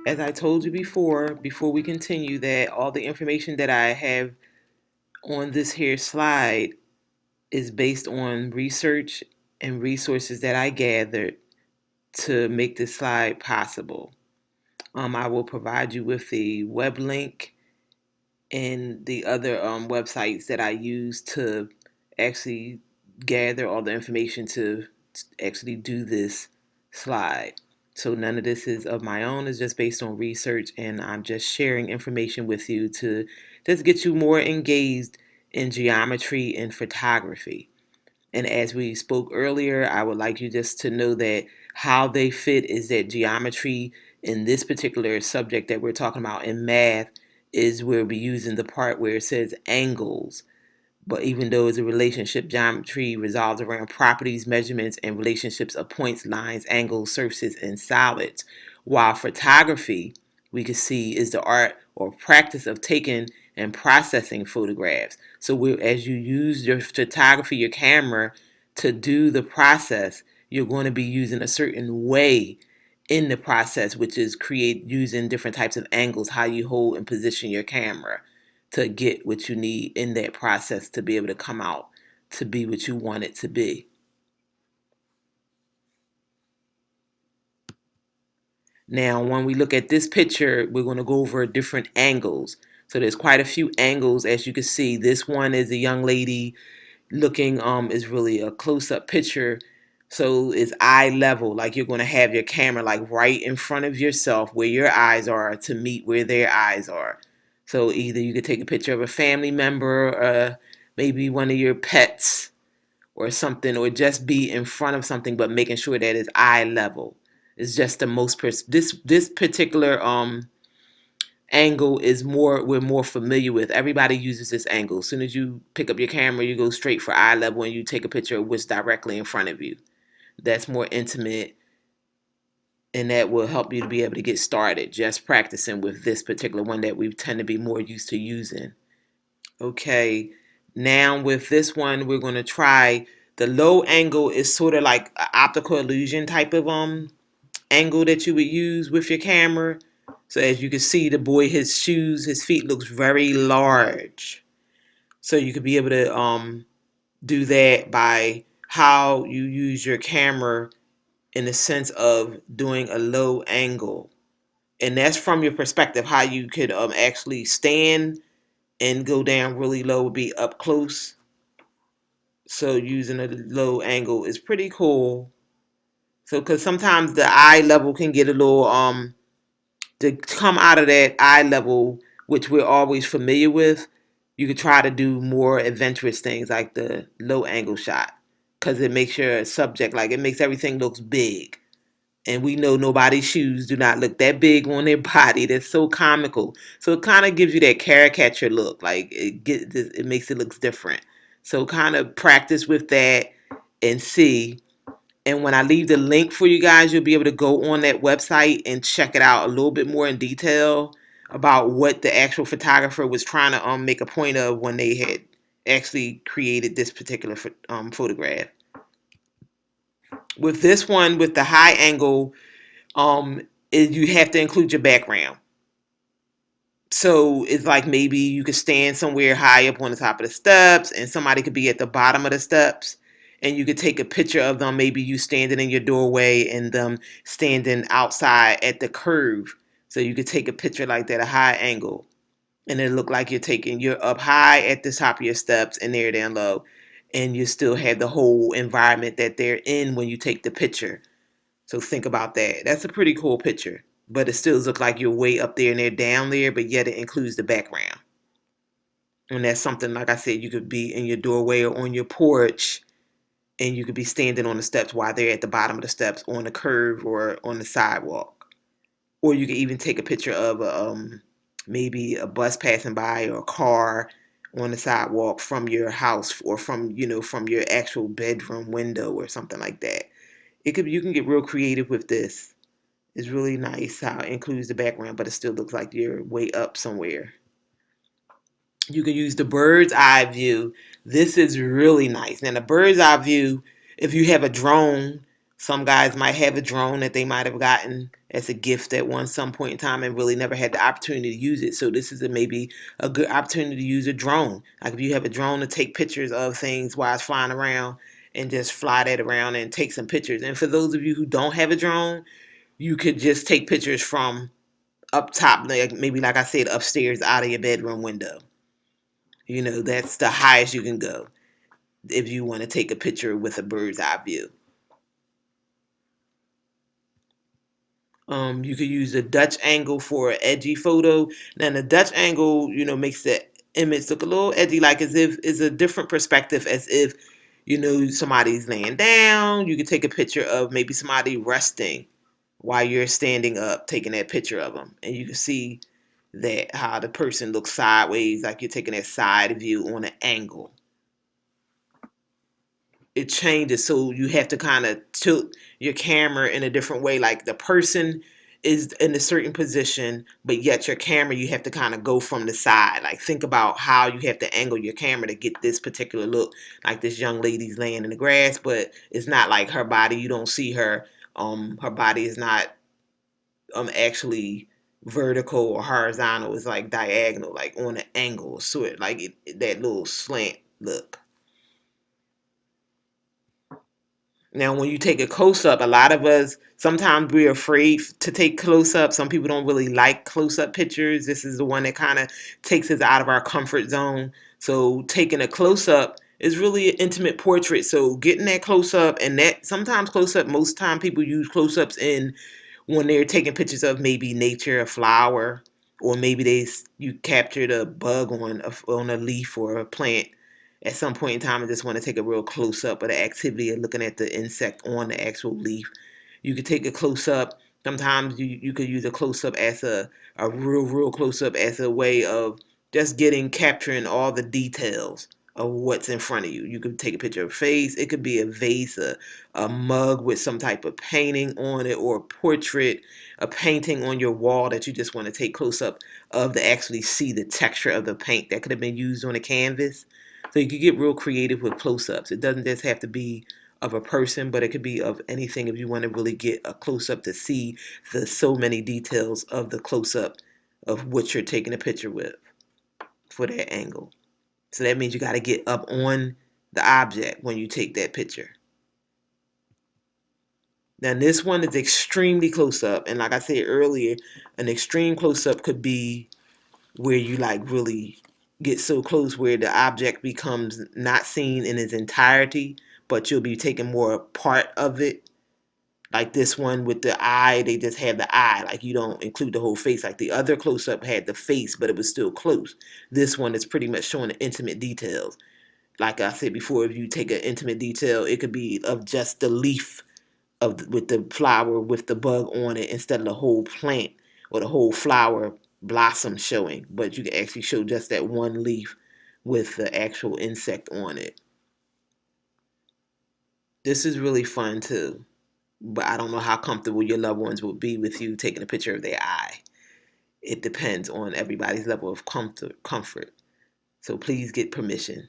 as I told you before we continue, that all the information that I have on this here slide is based on research and resources that I gathered to make this slide possible. I will provide you with the web link and the other websites that I use to actually gather all the information to actually do this slide. So none of this is of my own, it's just based on research, and I'm just sharing information with you to just get you more engaged in geometry and photography. And as we spoke earlier, I would like you just to know that how they fit is that geometry in this particular subject that we're talking about in math is where we're using the part where it says angles. But even though it's a relationship, geometry revolves around properties, measurements, and relationships of points, lines, angles, surfaces, and solids. While photography, we can see, is the art or practice of taking and processing photographs. So as you use your photography, your camera, to do the process, you're going to be using a certain way in the process, which is create using different types of angles, how you hold and position your camera to get what you need in that process to be able to come out to be what you want it to be. Now, when we look at this picture, we're going to go over different angles. So there's quite a few angles, as you can see. This one is a young lady looking, is really a close-up picture. So it's eye level, like you're going to have your camera like right in front of yourself where your eyes are to meet where their eyes are. So either you could take a picture of a family member, maybe one of your pets or something, or just be in front of something, but making sure that it's eye level. It's just the most this particular angle is more we're more familiar with. Everybody uses this angle. As soon as you pick up your camera, you go straight for eye level and you take a picture of what's directly in front of you. That's more intimate, and that will help you to be able to get started just practicing with this particular one that we tend to be more used to using. Okay, now with this one, we're going to try the low angle. Is sort of like an optical illusion type of angle that you would use with your camera. So as you can see, the boy, his shoes, his feet looks very large. So you could be able to do that by how you use your camera in the sense of doing a low angle. And that's from your perspective, how you could actually stand and go down really low would be up close. So using a low angle is pretty cool. So because sometimes the eye level can get a little to come out of that eye level, which we're always familiar with, you could try to do more adventurous things like the low angle shot, because it makes your subject, like it makes everything looks big. And we know nobody's shoes do not look that big on their body. They're so comical. So it kind of gives you that caricature look. Like it makes it look different. So kind of practice with that and see. And when I leave the link for you guys, you'll be able to go on that website and check it out a little bit more in detail about what the actual photographer was trying to make a point of when they had actually created this particular photograph. With this one, with the high angle, you have to include your background. So it's like maybe you could stand somewhere high up on the top of the steps and somebody could be at the bottom of the steps, and you could take a picture of them, maybe you standing in your doorway and them standing outside at the curve. So you could take a picture like that, a high angle, and it look like you're up high at the top of your steps and they're down low, and you still have the whole environment that they're in when you take the picture. So think about that. That's a pretty cool picture. But it still looks like you're way up there and they're down there, but yet it includes the background. And that's something, like I said, you could be in your doorway or on your porch, and you could be standing on the steps while they're at the bottom of the steps on the curve or on the sidewalk. Or you could even take a picture of maybe a bus passing by or a car on the sidewalk from your house, or from your actual bedroom window or something like that. You can get real creative with this. It's really nice how it includes the background, but it still looks like you're way up somewhere. You can use the bird's eye view. This is really nice. Now, the bird's eye view, if you have a drone Some guys might have a drone that they might have gotten as a gift at some point in time and really never had the opportunity to use it. So this is maybe a good opportunity to use a drone. Like if you have a drone to take pictures of things while it's flying around and just fly that around and take some pictures. And for those of you who don't have a drone, you could just take pictures from up top, like maybe like I said, upstairs out of your bedroom window. That's the highest you can go if you want to take a picture with a bird's eye view. You could use a Dutch angle for an edgy photo. Now the Dutch angle, makes the image look a little edgy, like as if it's a different perspective, as if somebody's laying down. You could take a picture of maybe somebody resting while you're standing up, taking that picture of them, and you can see that how the person looks sideways, like you're taking that side view on an angle. It changes, so you have to kind of tilt your camera in a different way. Like the person is in a certain position, but yet your camera, you have to kind of go from the side. Like think about how you have to angle your camera to get this particular look. Like this young lady's laying in the grass, but it's not like her body, you don't see her. Her body is not actually vertical or horizontal. It's like diagonal, like on an angle, so it like that little slant look. Now, when you take a close up, a lot of us sometimes we're afraid to take close up. Some people don't really like close up pictures. This is the one that kind of takes us out of our comfort zone. So, taking a close up is really an intimate portrait. So, getting that close up, and that sometimes close up, most time people use close ups in when they're taking pictures of maybe nature, a flower, or maybe you captured a bug on a leaf or a plant at some point in time and just want to take a real close up of the activity and looking at the insect on the actual leaf. You could take a close up. Sometimes you could use a close up as a real close up as a way of just capturing all the details of what's in front of you. You could take a picture of a face. It could be a vase, a mug with some type of painting on it, or a portrait, a painting on your wall that you just want to take close up of to actually see the texture of the paint that could have been used on a canvas. So you could get real creative with close-ups. It doesn't just have to be of a person, but it could be of anything if you want to really get a close-up to see the so many details of the close-up of what you're taking a picture with for that angle. So that means you got to get up on the object when you take that picture. Now this one is extremely close up, and like I said earlier, an extreme close up could be where you like really get so close where the object becomes not seen in its entirety, but you'll be taking more part of it. Like this one with the eye, they just have the eye. Like you don't include the whole face. Like the other close up had the face, but it was still close. This one is pretty much showing the intimate details. Like I said before, if you take an intimate detail, it could be of just the leaf with the flower with the bug on it instead of the whole plant or the whole flower blossom showing. But you can actually show just that one leaf with the actual insect on it. This is really fun too, but I don't know how comfortable your loved ones will be with you taking a picture of their eye. It depends on everybody's level of comfort. So please get permission.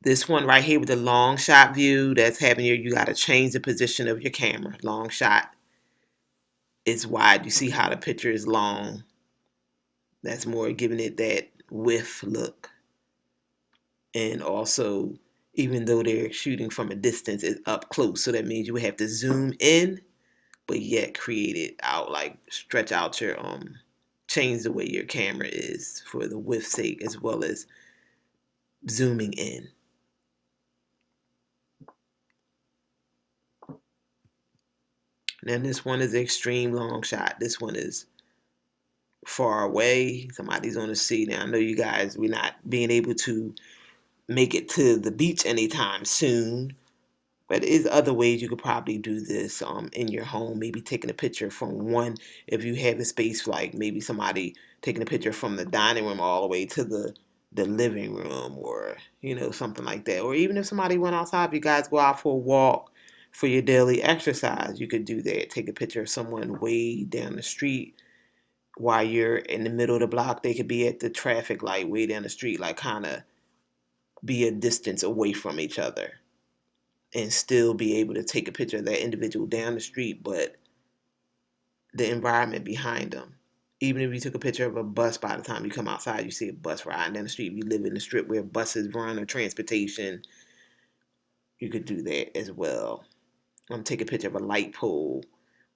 This one right here with the long shot view, that's having you got to change the position of your camera. Long shot is wide. You see how the picture is long. That's more giving it that width look. And also, even though they're shooting from a distance, it's up close. So that means you would have to zoom in, but yet create it out, like stretch out your change the way your camera is for the width sake, as well as zooming in. Then this one is extreme long shot. This one is far away. Somebody's on the sea. Now I know you guys, we're not being able to make it to the beach anytime soon, but there is other ways you could probably do this in your home. Maybe taking a picture from one, if you have a space, like maybe somebody taking a picture from the dining room all the way to the living room, or something like that. Or even if somebody went outside, if you guys go out for a walk for your daily exercise, you could do that. Take a picture of someone way down the street while you're in the middle of the block. They could be at the traffic light way down the street, like kind of be a distance away from each other. and still be able to take a picture of that individual down the street, but the environment behind them. Even if you took a picture of a bus, by the time you come outside, you see a bus riding down the street. If you live in the strip where buses run or transportation, you could do that as well. Take a picture of a light pole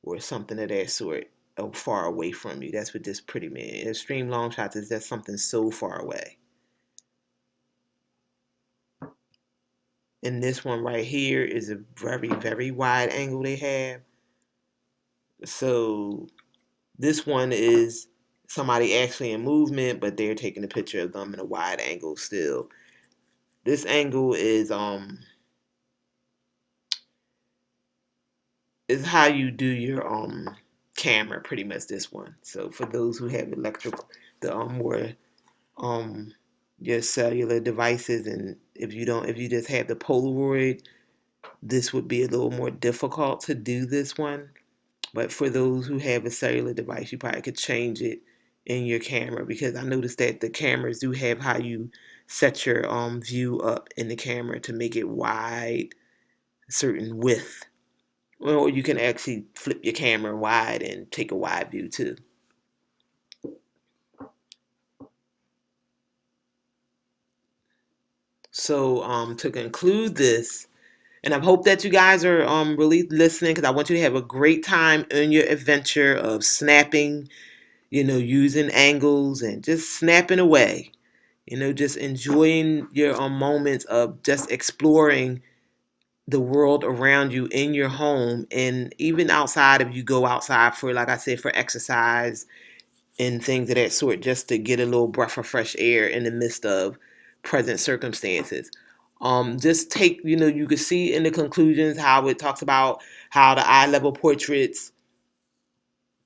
or something of that sort far away from you. That's what this pretty man. Extreme long shots is just something so far away. And this one right here is a very, very wide angle they have. So this one is somebody actually in movement, but they're taking a picture of them in a wide angle still. This angle is how you do your camera, pretty much this one. So for those who have electrical, the more your cellular devices, and if you just have the Polaroid, this would be a little more difficult to do this one. But for those who have a cellular device, you probably could change it in your camera, because I noticed that the cameras do have how you set your view up in the camera to make it wide, a certain width. Or you can actually flip your camera wide and take a wide view too. So to conclude this, and I hope that you guys are really listening, because I want you to have a great time in your adventure of snapping, using angles and just snapping away. Just enjoying your moments of just exploring the world around you in your home, and even outside, if you go outside for, like I said, for exercise and things of that sort, just to get a little breath of fresh air in the midst of present circumstances. Just take, you can see in the conclusions how it talks about how the eye level portraits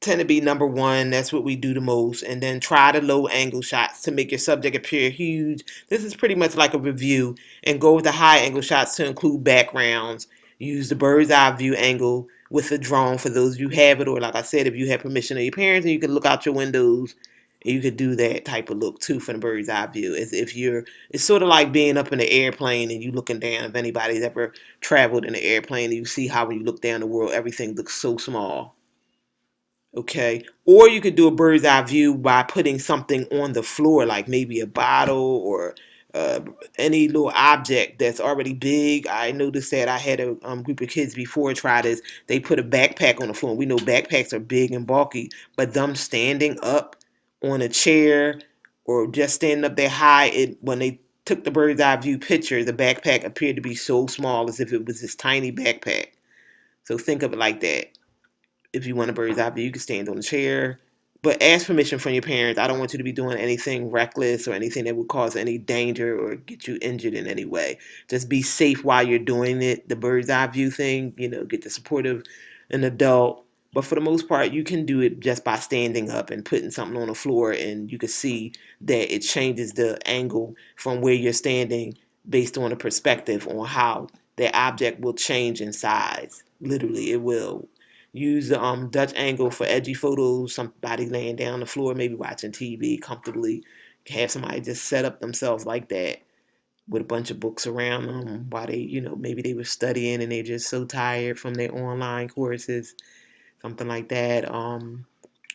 tend to be number one. That's what we do the most. And then try the low angle shots to make your subject appear huge. This is pretty much like a review. And go with the high angle shots to include backgrounds. Use the bird's eye view angle with the drone for those of you who have it, or like I said, if you have permission of your parents and you can look out your windows, and you could do that type of look too for the bird's eye view. As if it's sort of like being up in the airplane and you looking down. If anybody's ever traveled in an airplane, and you see how when you look down the world, everything looks so small. Okay. Or you could do a bird's eye view by putting something on the floor, like maybe a bottle or uh, any little object that's already big. I noticed that I had a group of kids before try this. They put a backpack on the floor. We know backpacks are big and bulky, but them standing up on a chair or just standing up there high, when they took the bird's eye view picture, the backpack appeared to be so small, as if it was this tiny backpack. So think of it like that. If you want a bird's eye view, you can stand on a chair. But ask permission from your parents. I don't want you to be doing anything reckless or anything that would cause any danger or get you injured in any way. Just be safe while you're doing it. The bird's eye view thing, get the support of an adult. But for the most part, you can do it just by standing up and putting something on the floor, and you can see that it changes the angle from where you're standing based on the perspective on how the object will change in size. Literally, it will. Use the Dutch angle for edgy photos. Somebody laying down on the floor, maybe watching TV comfortably. Have somebody just set up themselves like that with a bunch of books around them while they, maybe they were studying and they're just so tired from their online courses. Something like that.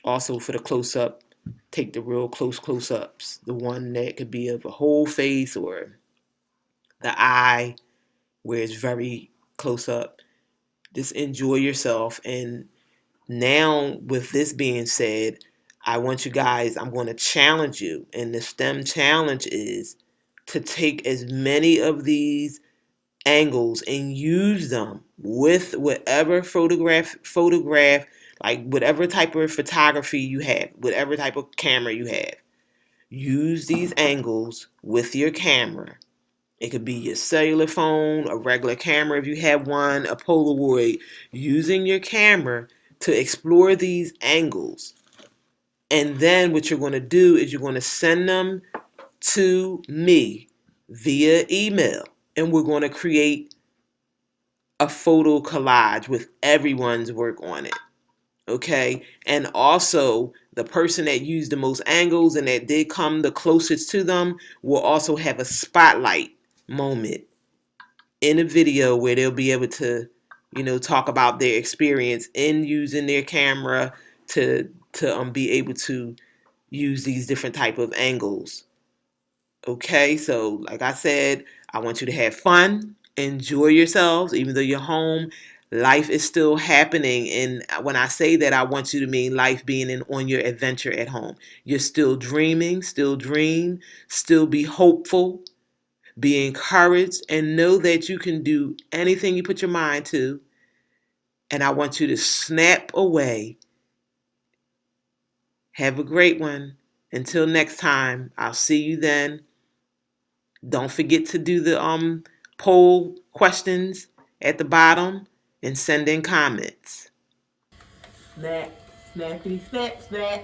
Also for the close up, take the real close ups. The one that could be of a whole face or the eye where it's very close up. Just enjoy yourself. And now, with this being said, I'm going to challenge you. And the STEM challenge is to take as many of these angles and use them with whatever photograph, like whatever type of photography you have, whatever type of camera you have. Use these angles with your camera. It could be your cellular phone, a regular camera if you have one, a Polaroid, using your camera to explore these angles. And then what you're going to do is you're going to send them to me via email. And we're going to create a photo collage with everyone's work on it. Okay. And also, the person that used the most angles and that did come the closest to them will also have a spotlight moment in a video where they'll be able to, talk about their experience in using their camera to be able to use these different type of angles. Okay, so like I said, I want you to have fun, enjoy yourselves, even though you're home. Life is still happening, and when I say that, I want you to mean life being on your adventure at home. You're still dreaming, still dream, still be hopeful, be encouraged, and know that you can do anything you put your mind to. And I want you to snap away. Have a great one. Until next time, I'll see you then. Don't forget to do the poll questions at the bottom and send in comments. Snap, snappity, snap, snap.